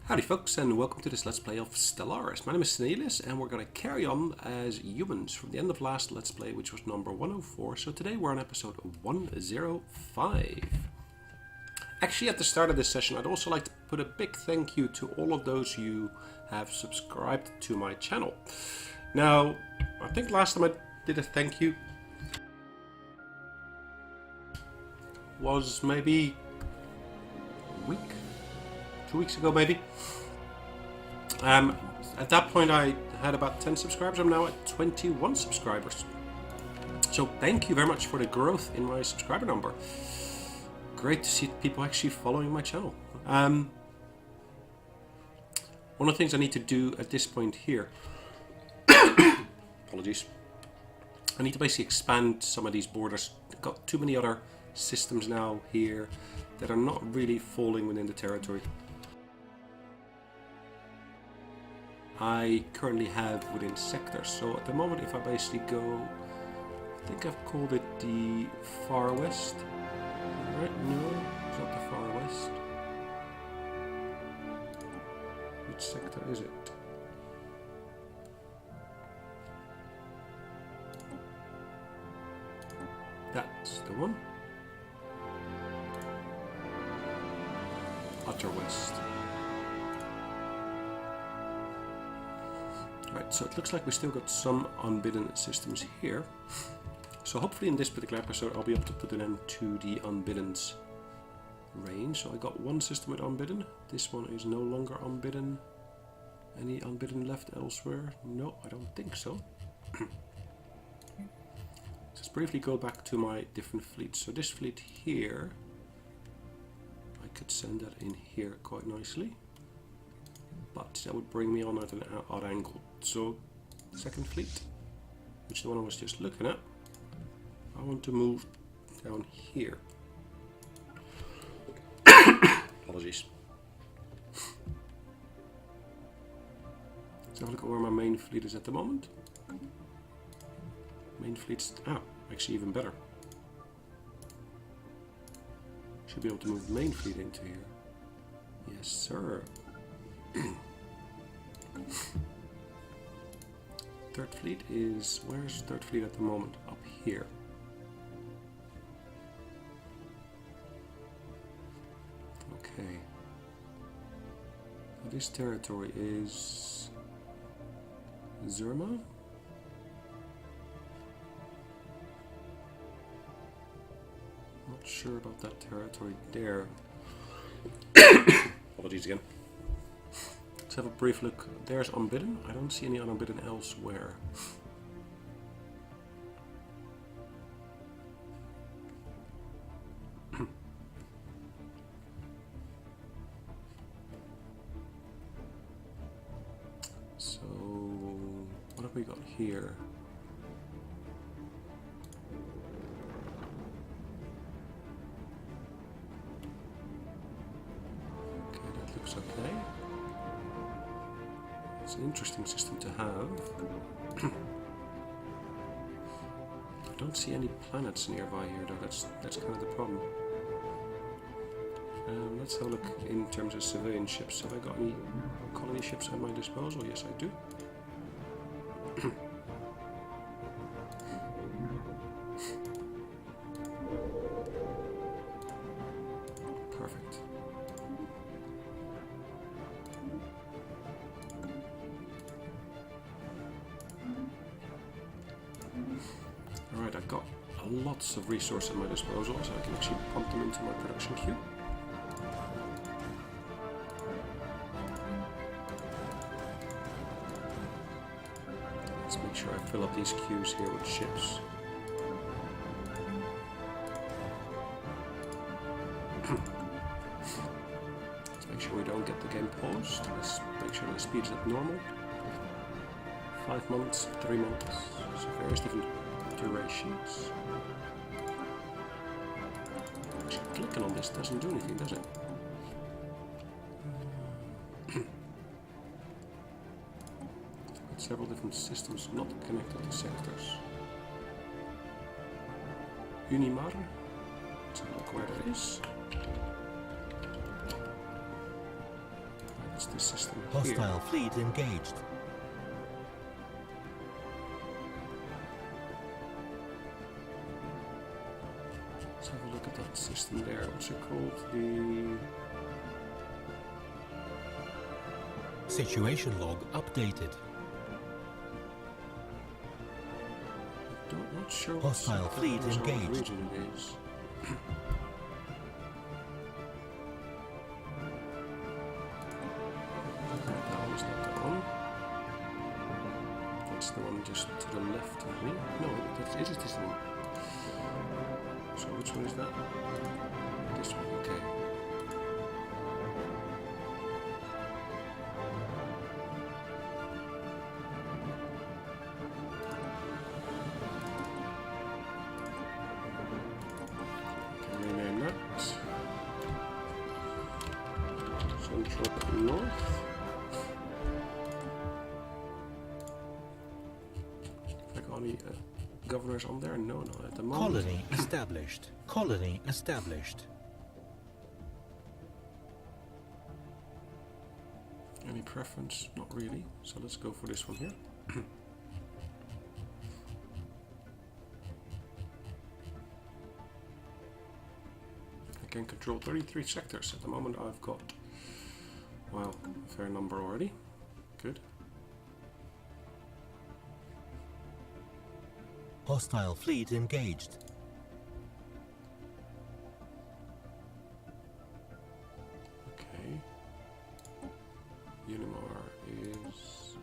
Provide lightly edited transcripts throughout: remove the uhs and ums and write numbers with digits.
Howdy folks, and welcome to this Let's Play of Stellaris. My name is Sonelias, and we're going to carry on as humans from the end of last Let's Play, which was number 104. So today we're on episode 105. Actually, at the start of this session, I'd also like to put a big thank you to all of those who have subscribed to my channel. Now, I think last time I did a thank you was maybe a week? 2 weeks ago maybe. At that point I had about 10 subscribers. I'm now at 21 subscribers. So thank you very much for the growth in my subscriber number. Great to see people actually following my channel. One of the things I need to do at this point here, apologies, I need to basically expand some of these borders. I've got too many other systems now here that are not really falling within the territory I currently have within sectors. So at the moment, if I basically go, I think I've called it the Far West. Right? No, it's not the Far West. Which sector is it? That's the one. Utter West. Right, so it looks like we still got some unbidden systems here. So hopefully in this particular episode I'll be able to put an end to the unbidden's range. So I got one system with unbidden. This one is no longer unbidden. Any unbidden left elsewhere? No, I don't think so. Let's briefly go back to my different fleets. So this fleet here, I could send that in here quite nicely. But that would bring me on at an odd angle. So, second fleet, which is the one I was just looking at, I want to move down here. Apologies. Let's have a look at where my main fleet is at the moment. Main fleet's actually even better. Should be able to move the main fleet into here. Yes, sir. Third fleet is, where's third fleet at the moment? Up here. Okay. This territory is Zerma? Not sure about that territory there. Apologies again. Let's have a brief look. There's unbidden. I don't see any unbidden elsewhere. So, what have we got here? Okay, that looks okay. It's an interesting system to have. I don't see any planets nearby here though, that's kind of the problem. Let's have a look in terms of civilian ships. Have I got any colony ships at my disposal? Yes, I do. Perfect. Alright, I've got lots of resources at my disposal, so I can actually pump them into my production queue. Let's make sure I fill up these queues here with ships. Let's make sure we don't get the game paused. Let's make sure the speed is at normal. 5 months, 3 months, so various different durations. Actually, clicking on this doesn't do anything, does it? Several different systems not connected to sectors. Unimar. Let's have a look where that is. That's the system Hostile here. fleet engaged. Let's have a look at that system there. What's it called? The Situation log updated. not sure. Hostile fleet engaged. What region it is. That one's not that one. That's the one just to the left of me. No, it is this one. So which one is that? This one, okay. Can rename that. Central North. Have I got any governors on there? No, not at the moment. Colony established. Colony established. Any preference? Not really. So let's go for this one here. I can control 33 sectors. At the moment I've got, well, a fair number already. Good. Hostile fleet engaged. Okay. Unimar is...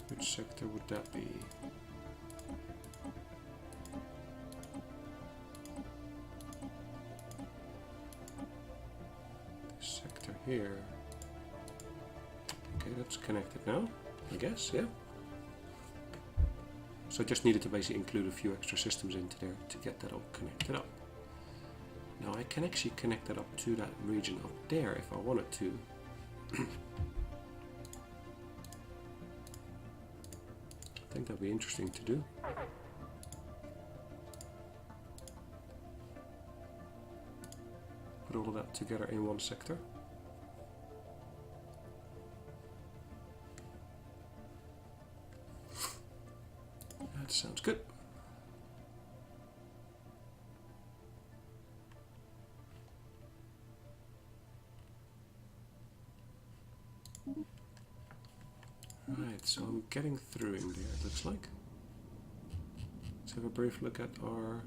Which sector would that be? This sector here. Okay, that's connected now, I guess, yeah. So I just needed to basically include a few extra systems into there to get that all connected up. Now I can actually connect that up to that region up there if I wanted to. I think that'd be interesting to do. Put all of that together in one sector. That sounds good. Right, so I'm getting through in there, it looks like. Let's have a brief look at our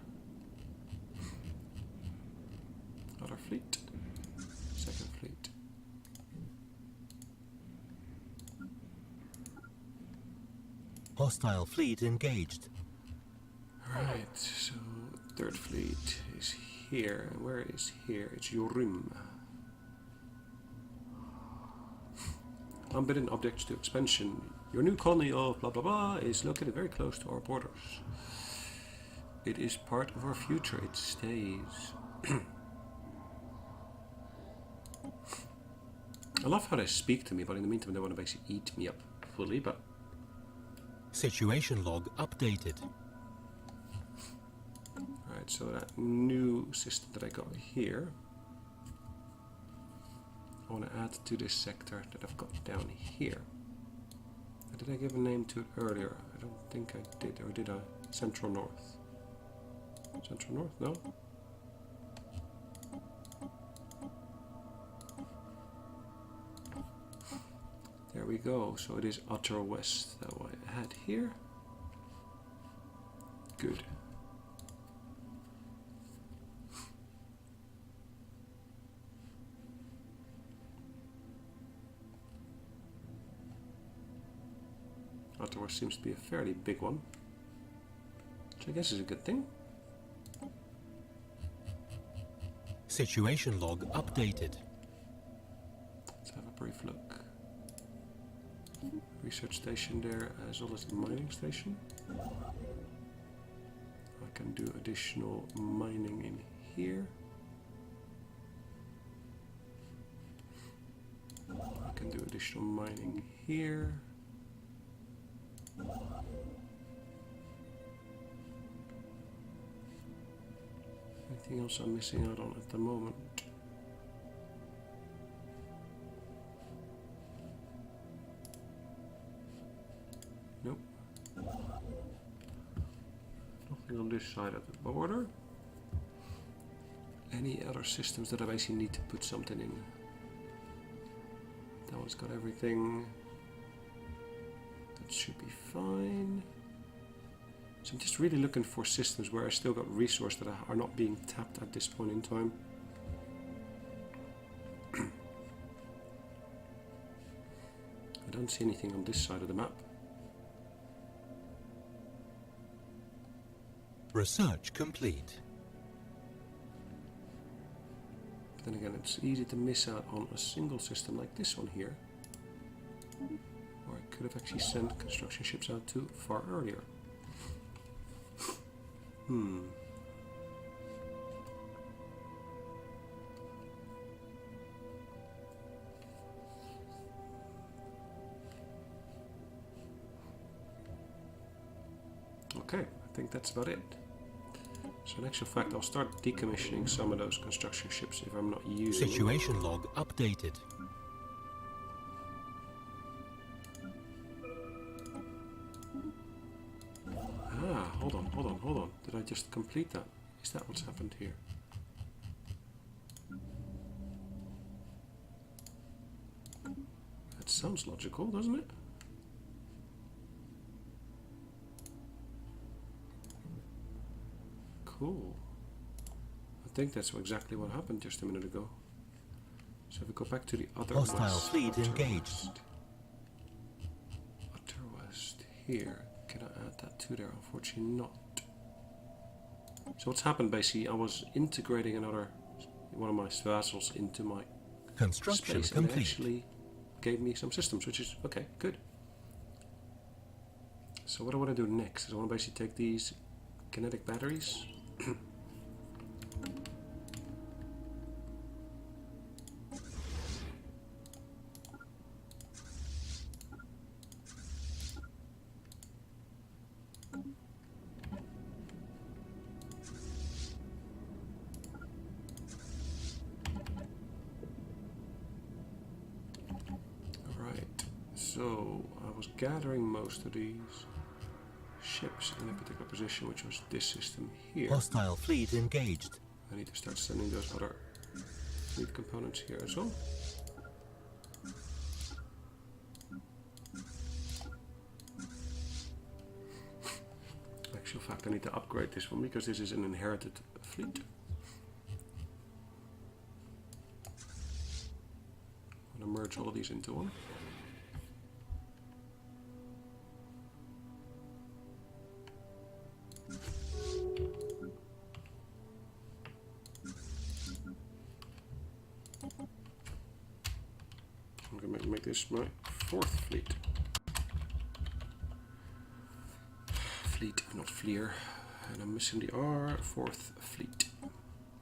fleet. Second fleet. Hostile fleet engaged. Right, so third fleet is here. Where is here? It's Yorim. Unbidden objects to expansion. Your new colony of blah blah blah is located very close to our borders. It is part of our future. It stays. I love how they speak to me, but in the meantime they want to basically eat me up fully, but... Situation log updated. Right, so that new system that I got here, I want to add to this sector that I've got down here. Did I give a name to it earlier? I don't think I did, or did I? Central North. Central North? No? There we go. So it is Utter West that I had here. Good. Utter West seems to be a fairly big one, which I guess is a good thing. Situation log updated. Let's have a brief look. Research station there as well as the mining station. I can do additional mining in here. I can do additional mining here. I Anything else I'm missing out on at the moment? Nope. Nothing on this side of the border. Any other systems that I basically need to put something in? That one's got everything. That should be fine. So I'm just really looking for systems where I still got resources that are not being tapped at this point in time. I don't see anything on this side of the map. Research complete. But then again, it's easy to miss out on a single system like this one here. Or I could have actually sent construction ships out to far earlier. Okay, I think that's about it. So in actual fact, I'll start decommissioning some of those construction ships if I'm not using Situation them. log updated. Ah, hold on. Did I just complete that? Is that what's happened here? That sounds logical, doesn't it? Cool. I think that's exactly what happened just a minute ago. So if we go back to the other Hostile west, fleet utter engaged. west here. Can I add that to there? Unfortunately not. So what's happened basically, I was integrating one of my vassals into my Construction space, and it complete. actually gave me some systems, which is okay, good. So what I want to do next is I want to basically take these kinetic batteries. So I was gathering most of these ships in a particular position, which was this system here. Hostile fleet engaged. I need to start sending those other fleet components here as well. In actual fact, I need to upgrade this one because this is an inherited fleet. I'm going to merge all of these into one. I'm going to make this my fourth fleet. Fleet, not fleer. And I'm missing the R, fourth fleet.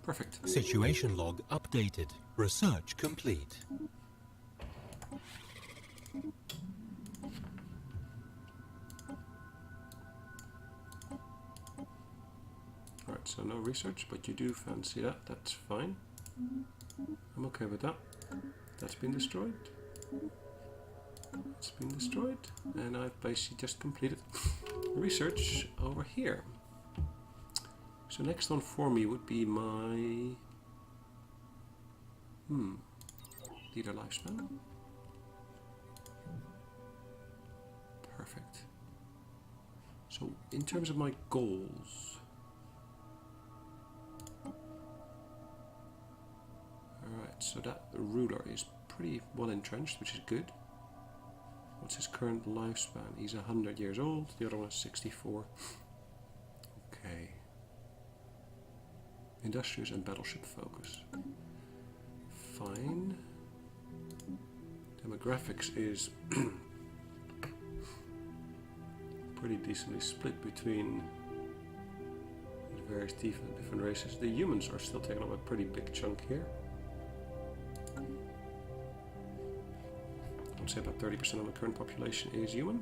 Perfect. Situation log updated. Research complete. Alright, so no research, but you do fancy that. That's fine. I'm okay with that. That's been destroyed. It's been destroyed. And I've basically just completed research over here. So next one for me would be my leader lifespan. Perfect. So in terms of my goals, alright, so that ruler is pretty well entrenched, which is good. What's his current lifespan? He's 100 years old, the other one is 64. Okay. Industrious and battleship focus. Fine. Demographics is pretty decently split between the various different races. The humans are still taking up a pretty big chunk here. I would say about 30% of the current population is human.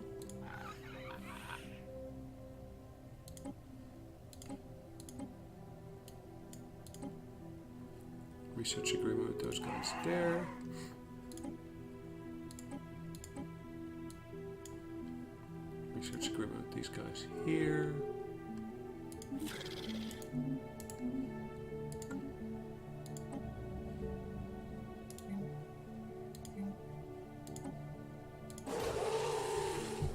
Research agreement with those guys there. Research agreement with these guys here.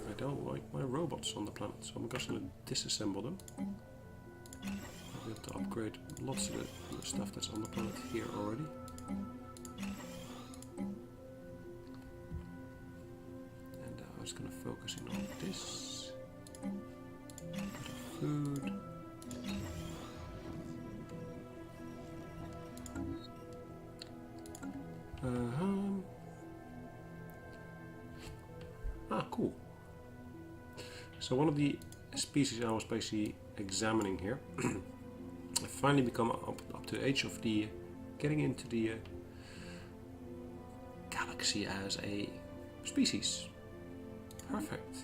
I don't like my robots on the planet, so I'm just going to disassemble them. I'll be able to upgrade lots of the stuff that's on the planet here already. And I was going to focus in on this. Bit of food. Cool. So one of the species I was basically examining here, I've finally become up to the age of the getting into the galaxy as a species. Perfect.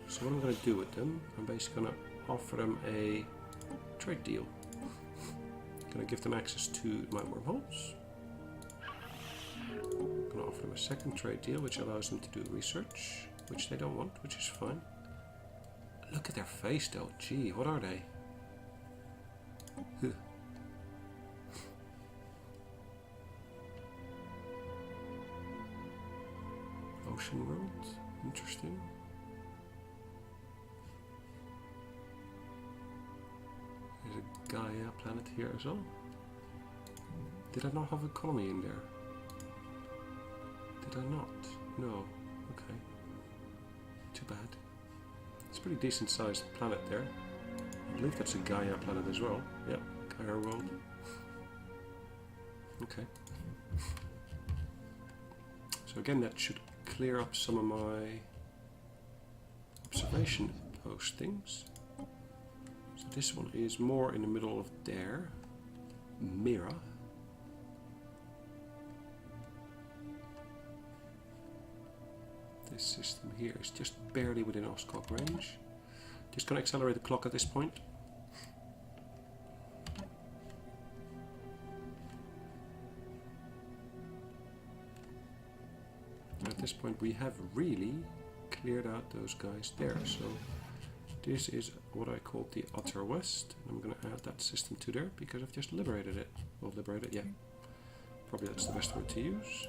So what I'm going to do with them, I'm basically going to offer them a trade deal. Going to give them access to my wormholes. I'm going to offer them a second trade deal, which allows them to do research, which they don't want, which is fine. Look at their face though, gee, what are they? Ocean world, interesting. There's a Gaia planet here as well. Did I not have a colony in there? Did I not? No. Okay. Too bad. It's a pretty decent sized planet there. I believe that's a Gaia planet as well. Yeah, Gaia world. Okay. So again, that should clear up some of my observation postings. So this one is more in the middle of there. Mira. This system here is just barely within Oscog range. Just going to accelerate the clock at this point. At this point we have really cleared out those guys there. So this is what I call the Outer West. I'm going to add that system to there because I've just liberated it. Well, liberated, yeah. Probably that's the best word to use.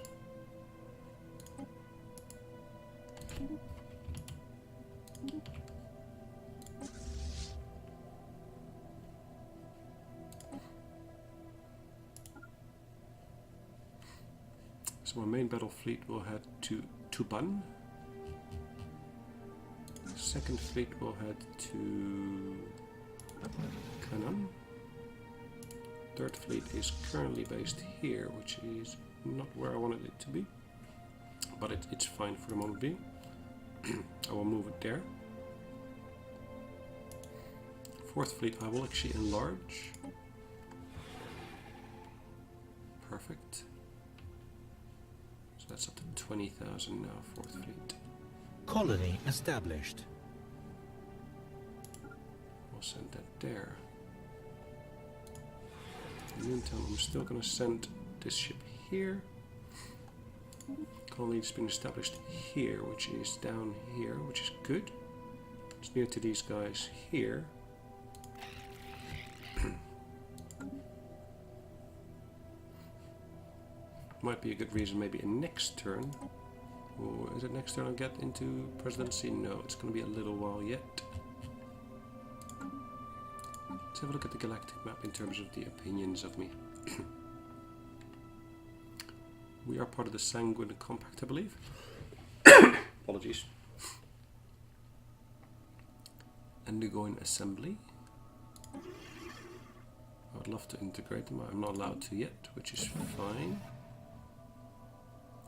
So my main battle fleet will head to Tuban. The second fleet will head to Canaan. Third fleet is currently based here, which is not where I wanted it to be, but it's fine for the moment being. I will move it there. Fourth fleet I will actually enlarge. Perfect. So that's up to 20,000 now, fourth fleet. Colony established. We'll send that there. In the meantime, I'm still going to send this ship here. Colony's been established here, which is down here, which is good. It's near to these guys here. Might be a good reason, maybe a next turn. Or is it next turn I'll get into presidency? No, it's going to be a little while yet. Let's have a look at the galactic map in terms of the opinions of me. We are part of the Sanguine Compact, I believe. Apologies. Undergoing assembly. I would love to integrate them. I'm not allowed to yet, which is fine.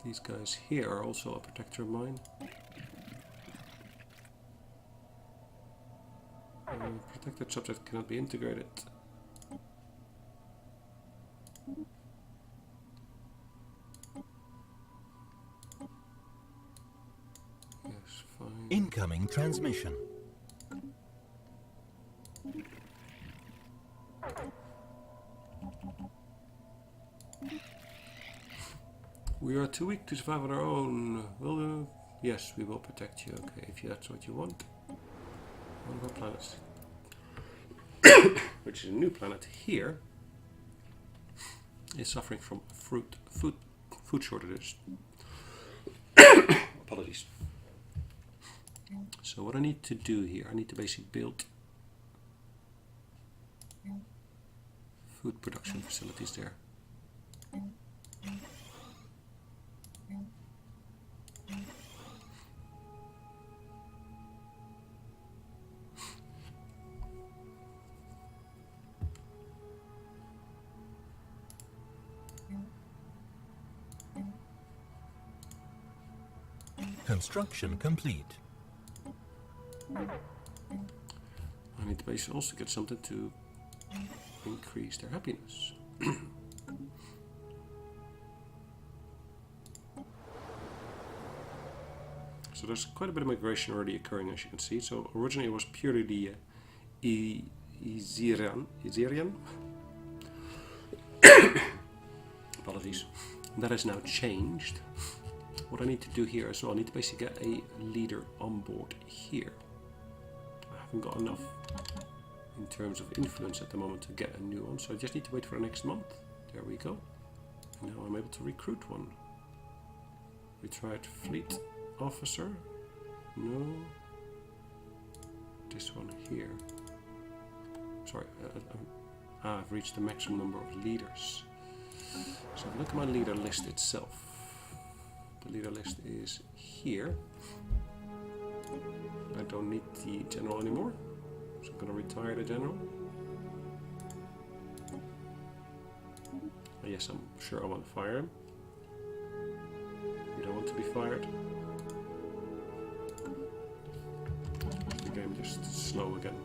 These guys here are also a protector of mine. Protected subject cannot be integrated. Yes, fine. Incoming transmission. We are too weak to survive on our own. Will yes, we will protect you. Okay, if that's what you want. One of our planets, which is a new planet here, is suffering from food shortages. Apologies. So what I need to do here, I need to basically build food production facilities there. Construction complete. I need to basically also get something to increase their happiness. So there's quite a bit of migration already occurring, as you can see. So originally it was purely the Izirian. Apologies. That has now changed. What I need to do here as well, I need to basically get a leader on board here. I haven't got enough in terms of influence at the moment to get a new one, so I just need to wait for the next month. There we go. And now I'm able to recruit one. Retired fleet officer. No. This one here. Sorry, I've reached the maximum number of leaders. So look at my leader list itself. The leader list is here. I don't need the general anymore, so I'm going to retire the general. Yes, I'm sure I want to fire him. You don't want to be fired. The game just slow again.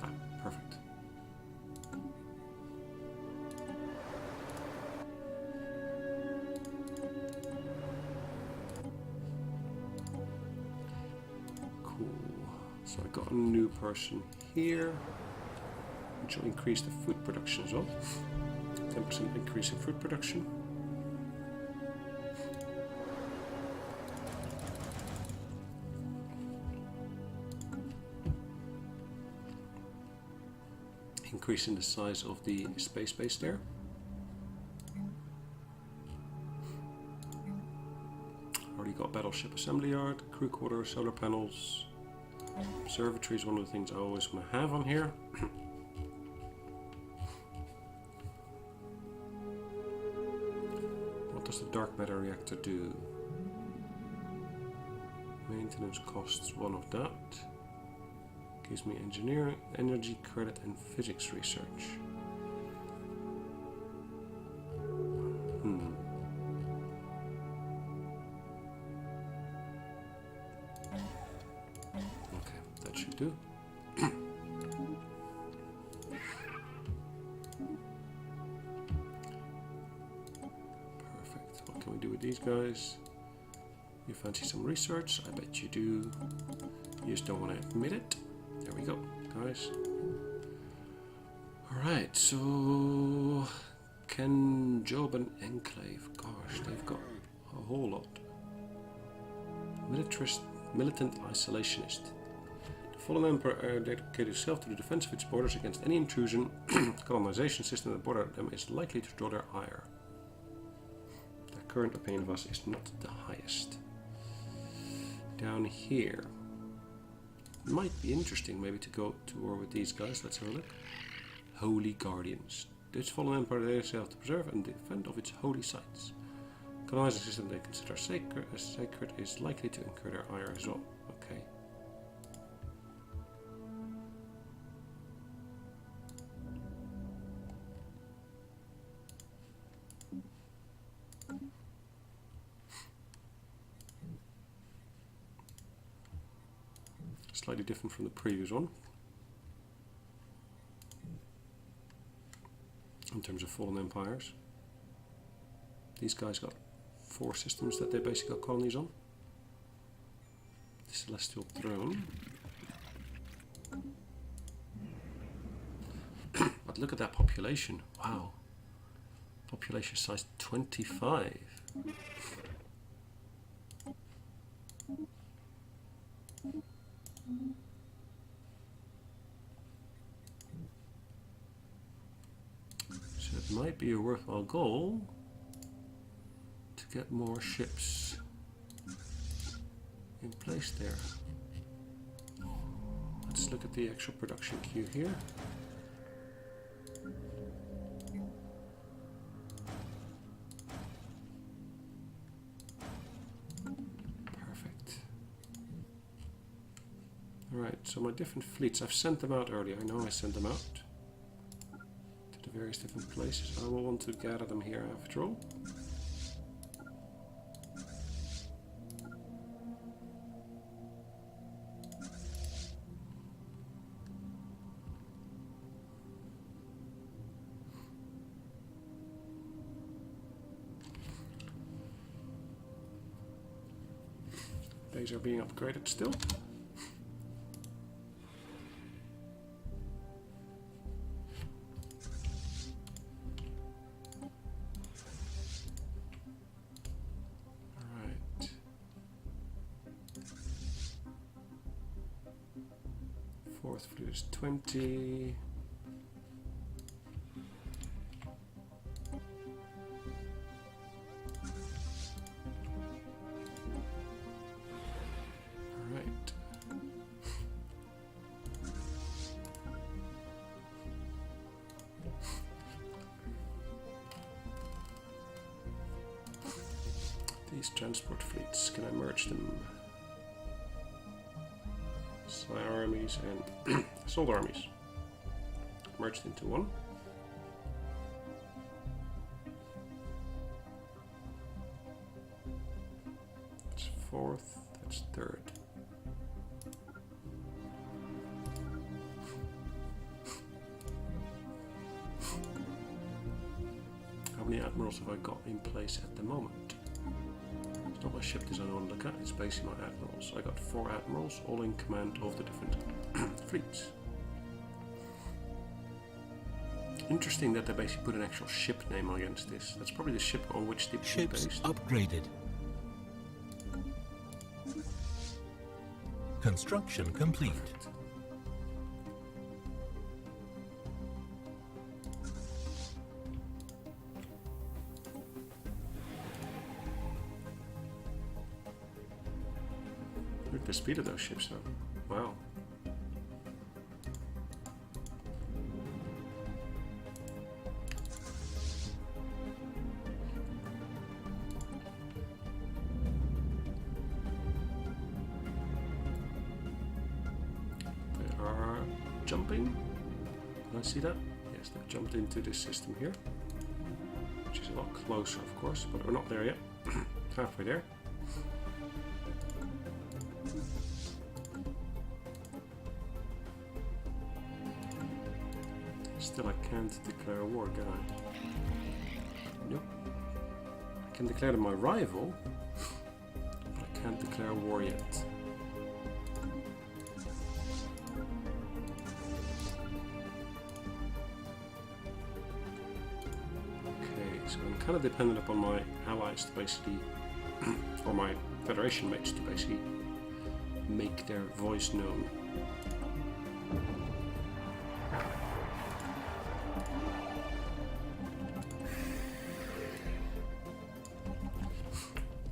Ah, perfect. So I got a new person here, which will increase the food production as well. 10% increase in food production. Increasing the size of the space base there. Already got battleship assembly yard, crew quarters, solar panels. Observatory is one of the things I always want to have on here. What does the dark matter reactor do? Maintenance costs one of that. Gives me engineering, energy credit and physics research. Do. Perfect. What can we do with these guys? You fancy some research? I bet you do. You just don't want to admit it. There we go, guys. Alright, so Ken, Job and Enclave. Gosh, they've got a whole lot. Militant isolationist. Fallen Emperor dedicated itself to the defense of its borders against any intrusion. Colonization system that border them is likely to draw their ire. Their current opinion of us is not the highest. Down here. Might be interesting maybe to go to war with these guys. Let's have a look. Holy Guardians. This Fallen Empire dedicated itself to preserve and defend of its holy sites. Colonizing system they consider sacred is likely to incur their ire as well. Okay. Slightly different from the previous one in terms of fallen empires. These guys got 4 systems that they basically got colonies on. The Celestial Throne. But look at that population. Wow. Population size 25. So it might be a worthwhile goal to get more ships in place there. Let's look at the actual production queue here. Perfect. Alright, so my different fleets, I've sent them out earlier. I know I sent them out to the various different places. I will want to gather them here after all. These are being upgraded still. Alright. Fourth fleet is 20. These transport fleets, can I merge them? Psi armies and assault armies merged into one. That's fourth, that's third. How many admirals have I got in place at the moment? It's not my ship design I want to look at, it's basically my admirals. I got 4 admirals, all in command of the different fleets. Interesting that they basically put an actual ship name against this. That's probably the ship on which the ship is based. Upgraded. Construction complete. Look at the speed of those ships though. Wow. They are jumping. Can I see that? Yes, they've jumped into this system here. Which is a lot closer, of course, but we're not there yet. Halfway there. Still, I can't declare war, can I? Nope. I can declare them my rival, but I can't declare war yet. Okay, so I'm kind of dependent upon my allies to basically, or my Federation mates to basically make their voice known.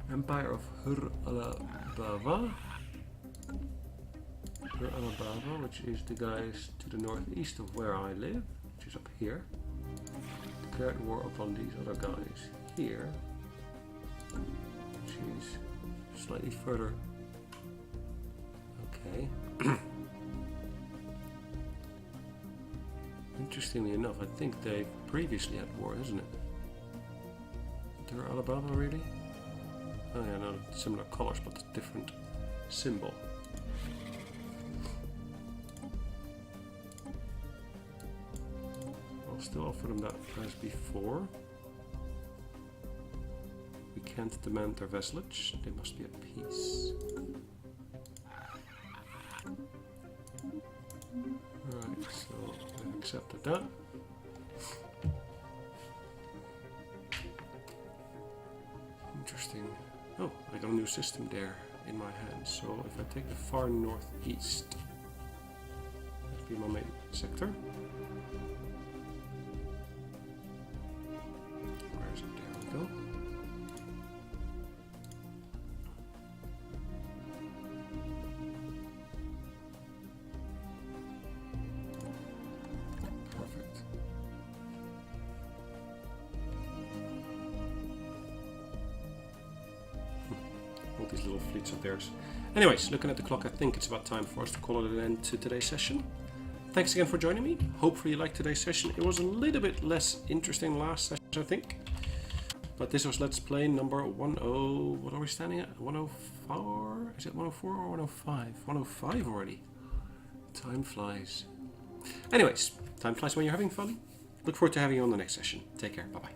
Empire of Hur-Alabava, which is the guys to the northeast of where I live, which is up here. Declared war upon these other guys here, which is slightly further. Okay. Interestingly enough, I think they've previously had war, isn't it? Hur-Alabava, really? Oh yeah, no, similar colors, but different symbol. I'll still offer them that as before. We can't demand their vassalage, they must be at peace. Right, so I've accepted that. got a new system there in my hands. So if I take the far northeast, that'd be my main sector. Where is it? There we go. Perfect. All these little fleets of theirs. Anyways, looking at the clock, I think it's about time for us to call it an end to today's session. Thanks again for joining me. Hopefully you liked today's session. It was a little bit less interesting than last session, I think. But this was Let's Play number 10... What are we standing at? 104? Is it 104 or 105? 105 already. Time flies. Anyways, time flies when you're having fun. Look forward to having you on the next session. Take care. Bye-bye.